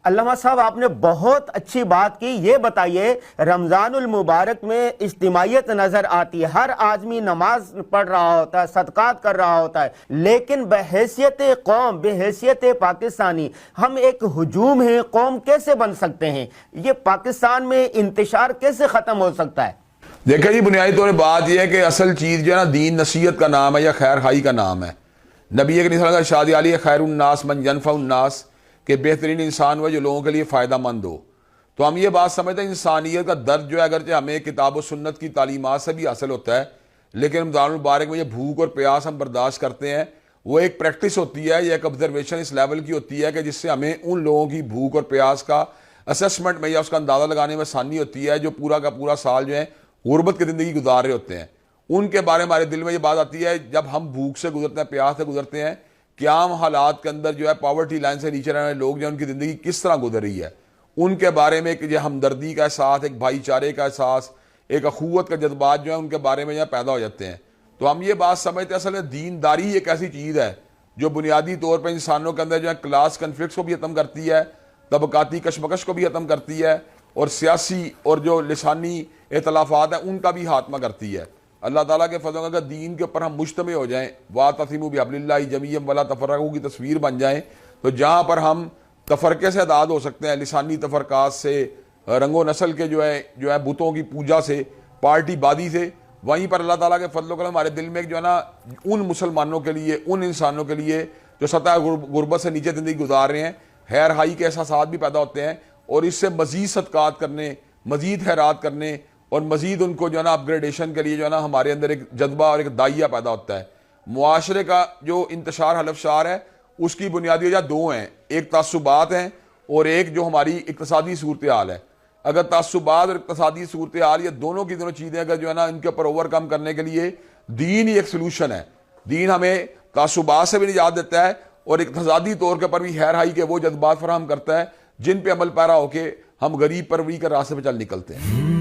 علامہ صاحب آپ نے بہت اچھی بات کی. یہ بتائیے رمضان المبارک میں اجتماعیت نظر آتی ہے، ہر آدمی نماز پڑھ رہا ہوتا ہے، صدقات کر رہا ہوتا ہے، لیکن بحیثیت قوم، بحیثیت پاکستانی ہم ایک ہجوم ہیں، قوم کیسے بن سکتے ہیں؟ یہ پاکستان میں انتشار کیسے ختم ہو سکتا ہے؟ دیکھیں جی، بنیادی طور پر بات یہ ہے کہ اصل چیز جو ہے نا دین نصیحت کا نام ہے یا خیر خواہی کا نام ہے. نبی کریم صلی اللہ علیہ وسلم کا ارشاد عالی ہے خیر الناس من ینفع الناس، کہ بہترین انسان وہ جو لوگوں کے لیے فائدہ مند ہو. تو ہم یہ بات سمجھتے ہیں انسانیت کا درد جو ہے اگرچہ ہمیں کتاب و سنت کی تعلیمات سے بھی حاصل ہوتا ہے، لیکن رمضان المبارک میں یہ بھوک اور پیاس ہم برداشت کرتے ہیں، وہ ایک پریکٹس ہوتی ہے، یہ ایک آبزرویشن اس لیول کی ہوتی ہے کہ جس سے ہمیں ان لوگوں کی بھوک اور پیاس کا اسسمنٹ میں یا اس کا اندازہ لگانے میں آسانی ہوتی ہے جو پورا کا پورا سال جو ہے غربت کی زندگی گزار رہے ہوتے ہیں. ان کے بارے میں ہمارے دل میں یہ بات آتی ہے جب ہم بھوک سے گزرتے ہیں، پیاس سے گزرتے ہیں، قیام حالات کے اندر جو ہے پاورٹی لائن سے نیچے رہنے والے لوگ جو ان کی زندگی کس طرح گزر رہی ہے، ان کے بارے میں ایک ہمدردی کا احساس، ایک بھائی چارے کا احساس، ایک اخوت کا جذبات جو ہے ان کے بارے میں پیدا ہو جاتے ہیں. تو ہم یہ بات سمجھتے ہیں اصل میں دینداری ایک ایسی چیز ہے جو بنیادی طور پہ انسانوں کے اندر جو ہے کلاس کنفلکٹس کو بھی ختم کرتی ہے، طبقاتی کشمکش کو بھی ختم کرتی ہے، اور سیاسی اور جو لسانی اختلافات ہیں ان کا بھی خاتمہ کرتی ہے. اللہ تعالیٰ کے فضل اگر دین کے اوپر ہم مجتمع ہو جائیں، وَاعْتَصِمُوا بِحَبْلِ اللَّهِ جَمِيعًا وَلَا تَفَرَّقُوا کی تصویر بن جائیں، تو جہاں پر ہم تفرقے سے آزاد ہو سکتے ہیں، لسانی تفرقات سے، رنگ و نسل کے جو ہے بتوں کی پوجا سے، پارٹی بازی سے، وہیں پر اللہ تعالیٰ کے فضل و کرم ہمارے دل میں جو ہے نا ان مسلمانوں کے لیے، ان انسانوں کے لیے جو سطح غربت سے نیچے زندگی گزار رہے ہیں، خیر خواہی کے احساسات بھی پیدا ہوتے ہیں، اور اس سے مزید صدقات کرنے، مزید خیرات کرنے اور مزید ان کو جو ہے نا اپگریڈیشن کے لیے جو ہے نا ہمارے اندر ایک جذبہ اور ایک دائیہ پیدا ہوتا ہے. معاشرے کا جو انتشار حلف شعار ہے اس کی بنیادی وجہ دو ہیں، ایک تعصبات ہیں اور ایک جو ہماری اقتصادی صورتحال ہے. اگر تعصبات اور اقتصادی صورتحال یہ دونوں کی دونوں چیزیں اگر جو ہے نا ان کے اوپر اوور کم کرنے کے لیے دین ہی ایک سلوشن ہے. دین ہمیں تعصبات سے بھی نجات دیتا ہے اور اقتصادی طور کے پر بھی خیر خواہی کے وہ جذبات فراہم کرتا ہے جن پہ عمل پیرا ہو کے ہم غریب پروری کے راستے پہ چل نکلتے ہیں.